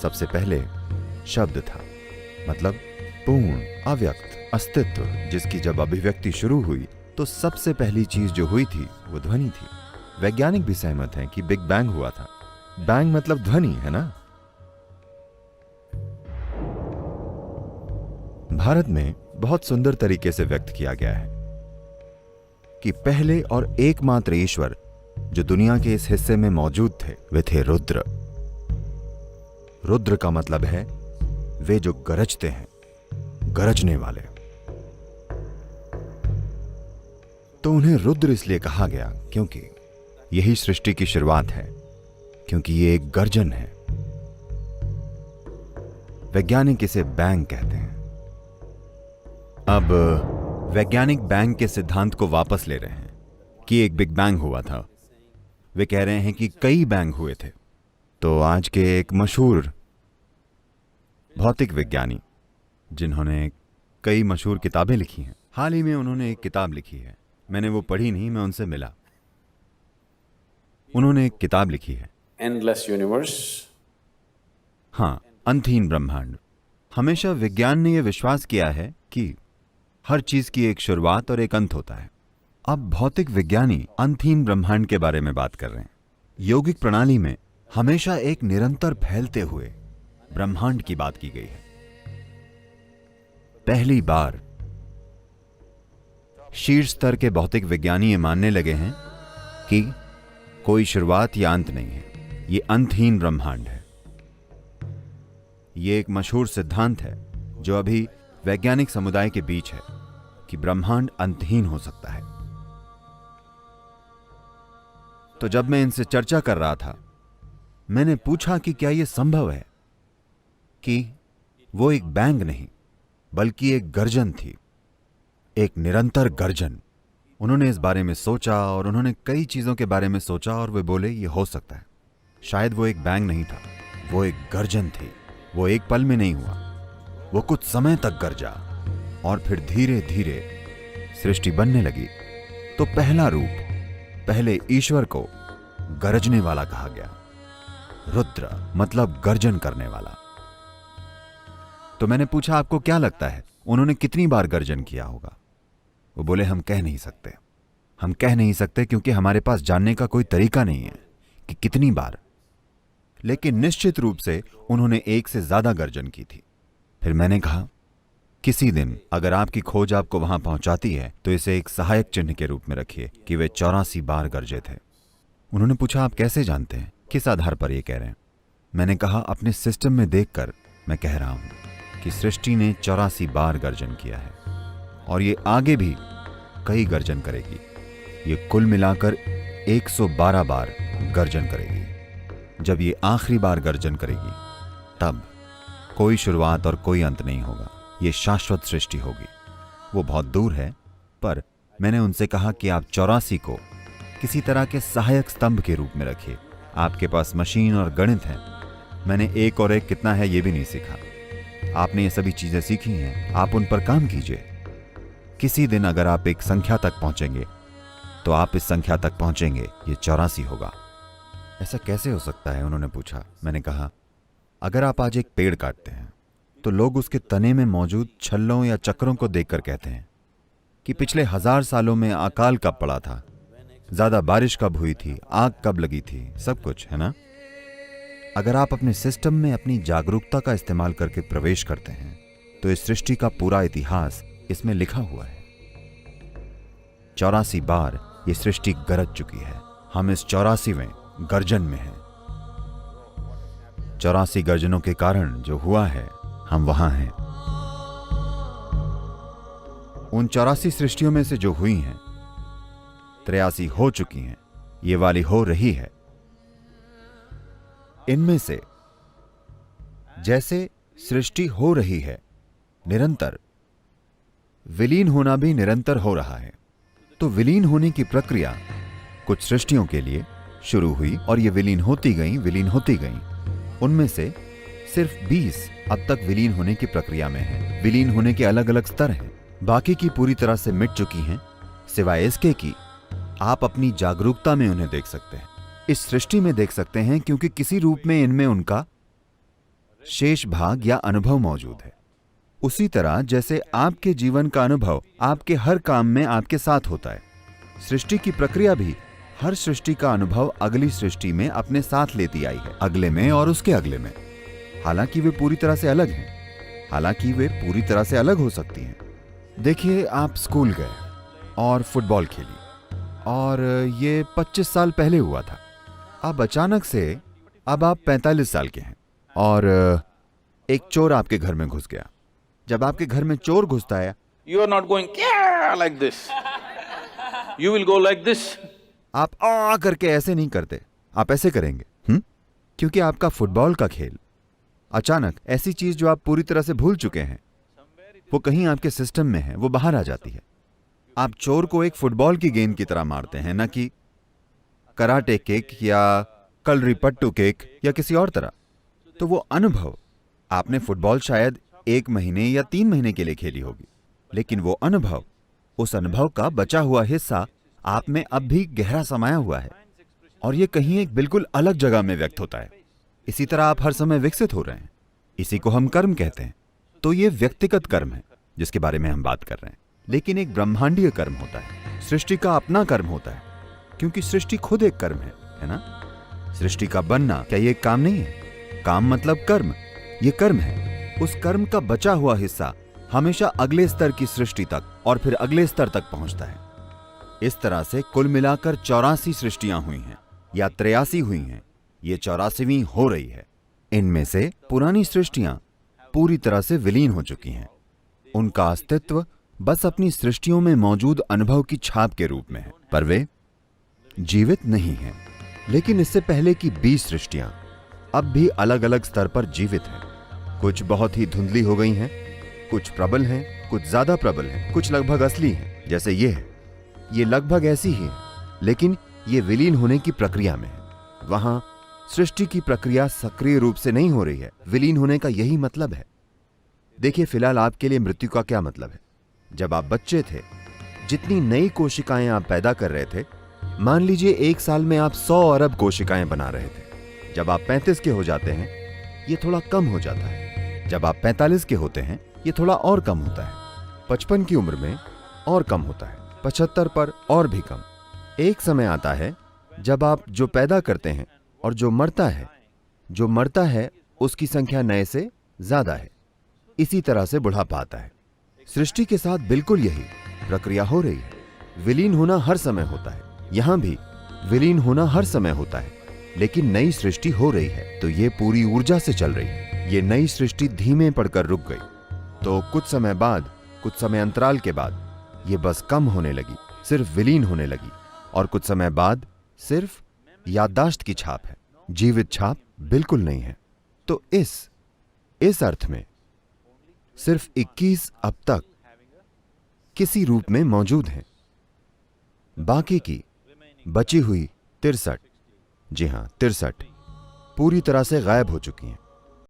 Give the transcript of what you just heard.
सबसे पहले शब्द था, मतलब पूर्ण अव्यक्त अस्तित्व, जिसकी जब अभिव्यक्ति शुरू हुई तो सबसे पहली चीज जो हुई थी वो ध्वनि थी। वैज्ञानिक भी सहमत हैं कि बिग बैंग हुआ था। बैंग मतलब ध्वनि, है ना? भारत में बहुत सुंदर तरीके से व्यक्त किया गया है कि पहले और एकमात्र ईश्वर जो दुनिया के इस हिस्से में मौजूद थे वे थे रुद्र। रुद्र का मतलब है वे जो गरजते हैं, गरजने वाले। तो उन्हें रुद्र इसलिए कहा गया क्योंकि यही सृष्टि की शुरुआत है, क्योंकि ये एक गर्जन है। वैज्ञानिक इसे बैंग कहते हैं। अब वैज्ञानिक बैंग के सिद्धांत को वापस ले रहे हैं कि एक बिग बैंग हुआ था। वे कह रहे हैं कि कई बैंग हुए थे। तो आज के एक मशहूर भौतिक विज्ञानी जिन्होंने कई मशहूर किताबें लिखी हैं, हाल ही में उन्होंने एक किताब लिखी है। मैंने वो पढ़ी नहीं, मैं उनसे मिला। उन्होंने एक किताब लिखी है, एंडलेस यूनिवर्स। हाँ, अंतहीन ब्रह्मांड। हमेशा विज्ञान ने यह विश्वास किया है कि हर चीज की एक शुरुआत और एक अंत होता है। अब भौतिक विज्ञानी अंतहीन ब्रह्मांड के बारे में बात कर रहे हैं। यौगिक प्रणाली में हमेशा एक निरंतर फैलते हुए ब्रह्मांड की बात की गई है। पहली बार शीर्ष स्तर के भौतिक विज्ञानी ये मानने लगे हैं कि कोई शुरुआत या अंत नहीं है, ये अंतहीन ब्रह्मांड है। ये एक मशहूर सिद्धांत है जो अभी वैज्ञानिक समुदाय के बीच है कि ब्रह्मांड अंतहीन हो सकता है। तो जब मैं इनसे चर्चा कर रहा था, मैंने पूछा कि क्या यह संभव है कि वो एक बैंग नहीं बल्कि एक गर्जन थी, एक निरंतर गर्जन। उन्होंने इस बारे में सोचा और उन्होंने कई चीजों के बारे में सोचा और वे बोले ये हो सकता है। शायद वो एक बैंग नहीं था, वो एक गर्जन थी। वो एक पल में नहीं हुआ, वो कुछ समय तक गरजा और फिर धीरे धीरे सृष्टि बनने लगी। तो पहला रूप, पहले ईश्वर को गरजने वाला कहा गया। रुद्र मतलब गर्जन करने वाला। तो मैंने पूछा आपको क्या लगता है उन्होंने कितनी बार गर्जन किया होगा? वो बोले हम कह नहीं सकते। हम कह नहीं सकते क्योंकि हमारे पास जानने का कोई तरीका नहीं है कि कितनी बार, लेकिन निश्चित रूप से उन्होंने एक से ज्यादा गर्जन की थी। फिर मैंने कहा किसी दिन अगर आपकी खोज आपको वहां पहुंचाती है तो इसे एक सहायक चिन्ह के रूप में रखिए कि वे 84 बार गरजे थे। उन्होंने पूछा आप कैसे जानते हैं, किस आधार पर ये कह रहे हैं? मैंने कहा अपने सिस्टम में देखकर मैं कह रहा हूं कि सृष्टि ने 84 बार गर्जन किया है और ये आगे भी कई गर्जन करेगी। ये कुल मिलाकर 112 बार गर्जन करेगी। जब ये आखिरी बार गर्जन करेगी तब कोई शुरुआत और कोई अंत नहीं होगा, ये शाश्वत सृष्टि होगी। वो बहुत दूर है, पर मैंने उनसे कहा कि आप 84 को किसी तरह के सहायक स्तंभ के रूप में रखिए। आपके पास मशीन और गणित है, मैंने एक और एक कितना है ये भी नहीं सीखा। आपने ये सभी चीजें सीखी हैं, आप उन पर काम कीजिए। किसी दिन अगर आप एक संख्या तक पहुंचेंगे तो आप इस संख्या तक पहुंचेंगे, ये 84 होगा। ऐसा कैसे हो सकता है? उन्होंने पूछा। मैंने कहा अगर आप आज एक पेड़ काटते हैं तो लोग उसके तने में मौजूद छल्लों या चक्रों को देखकर कहते हैं कि पिछले 1000 सालों में अकाल कब पड़ा था, ज्यादा बारिश कब हुई थी, आग कब लगी थी, सब कुछ, है ना? अगर आप अपने सिस्टम में अपनी जागरूकता का इस्तेमाल करके प्रवेश करते हैं तो इस सृष्टि का पूरा इतिहास इसमें लिखा हुआ है। 84 बार ये सृष्टि गरज चुकी है। हम इस 84वें गर्जन में हैं। 84 गर्जनों के कारण जो हुआ है हम वहां हैं। उन 84 सृष्टियों में से जो हुई हैं 83 हो चुकी हैं, ये वाली हो रही है। इनमें से जैसे सृष्टि हो रही है निरंतर, विलीन होना भी निरंतर हो रहा है। तो विलीन होने की प्रक्रिया कुछ सृष्टियों के लिए शुरू हुई और ये विलीन होती गई। उनमें से सिर्फ 20 अब तक विलीन होने की प्रक्रिया में हैं। विलीन होने के अलग अलग स्तर हैं। बाकी की पूरी तरह से मिट चुकी हैं, सिवाय इसके कि आप अपनी जागरूकता में उन्हें देख सकते हैं, इस सृष्टि में देख सकते हैं, क्योंकि किसी रूप में इनमें उनका शेष भाग या अनुभव मौजूद है। उसी तरह जैसे आपके जीवन का अनुभव आपके हर काम में आपके साथ होता है, सृष्टि की प्रक्रिया भी हर सृष्टि का अनुभव अगली सृष्टि में अपने साथ लेती आई है, अगले में और उसके अगले में। हालांकि वे पूरी तरह से अलग हो सकती हैं। देखिए, आप स्कूल गए और फुटबॉल खेली और ये 25 साल पहले हुआ था। अब अचानक से अब आप 45 साल के हैं और एक चोर आपके घर में घुस गया। जब आपके घर में चोर घुसता है, You are not going yeah like this. You will go like this. आप आ करके ऐसे नहीं करते, आप ऐसे करेंगे। क्योंकि आपका फुटबॉल का खेल अचानक ऐसी चीज जो आप पूरी तरह से भूल चुके हैं, वो कहीं आपके सिस्टम में है, वो बाहर आ जाती है। आप चोर को एक फुटबॉल की गेंद की तरह मारते हैं, न कि कराटे किक या कलरीपट्टू किक या किसी और तरह। तो वो अनुभव, आपने फुटबॉल शायद 1 महीने या 3 महीने के लिए खेली होगी, लेकिन वो अनुभव, उस अनुभव का बचा हुआ हिस्सा आप में अब भी गहरा समाया हुआ है और ये कहीं एक बिल्कुल अलग जगह में व्यक्त होता है। इसी तरह आप हर समय विकसित हो रहे हैं। इसी को हम कर्म कहते हैं। तो ये व्यक्तिगत कर्म है जिसके बारे में हम बात कर रहे हैं, लेकिन एक ब्रह्मांडीय कर्म होता है। सृष्टि का अपना कर्म होता है, क्योंकि सृष्टि खुद एक कर्म है ना? सृष्टि का बनना क्या ये एक काम नहीं है? काम मतलब कर्म, ये कर्म है। उस कर्म का बचा हुआ हिस्सा हमेशा अगले स्तर की सृष्टि तक और फिर अगले स्तर तक पहुंचता है। इस तरह से कुल मिलाकर 84 सृष्टियां हुई हैं या 83 हुई हैं। ये 84वीं हो रही है। इनमें से पुरानी सृष्टियां पूरी तरह से विलीन हो चुकी हैं। उनका अस्तित्व बस अपनी सृष्टियों में मौजूद अनुभव की छाप के रूप में है, पर वे जीवित नहीं हैं। लेकिन इससे पहले की 20 सृष्टियां अब भी अलग अलग स्तर पर जीवित हैं। कुछ बहुत ही धुंधली हो गई हैं, कुछ प्रबल हैं, कुछ ज्यादा प्रबल हैं, कुछ लगभग असली हैं, जैसे ये है। ये लगभग ऐसी ही है, लेकिन ये विलीन होने की प्रक्रिया में है। वहां सृष्टि की प्रक्रिया सक्रिय रूप से नहीं हो रही है। विलीन होने का यही मतलब है। देखिए, फिलहाल आपके लिए मृत्यु का क्या मतलब है? जब आप बच्चे थे, जितनी नई कोशिकाएं आप पैदा कर रहे थे, मान लीजिए 1 साल में आप 100 अरब कोशिकाएं बना रहे थे। जब आप 35 के हो जाते हैं, ये थोड़ा कम हो जाता है। जब आप 45 के होते हैं, ये थोड़ा और कम होता है। 55 की उम्र में और कम होता है, 75 पर और भी कम। एक समय आता है जब आप जो पैदा करते हैं और जो मरता है उसकी संख्या नए से ज्यादा है। इसी तरह से बुढ़ापा आता है। सृष्टि के साथ बिल्कुल यही प्रक्रिया हो रही है। विलीन होना हर समय होता है, यहां भी विलीन होना हर समय होता है, लेकिन नई सृष्टि हो रही है तो ये पूरी ऊर्जा से चल रही है। ये नई सृष्टि धीमे पड़कर रुक गई, तो कुछ समय अंतराल के बाद ये बस कम होने लगी, सिर्फ विलीन होने लगी, और कुछ समय बाद सिर्फ याददाश्त की छाप है, जीवित छाप बिल्कुल नहीं है। तो इस अर्थ में सिर्फ 21 अब तक किसी रूप में मौजूद हैं। बाकी की बची हुई 63, जी हां 63, पूरी तरह से गायब हो चुकी हैं।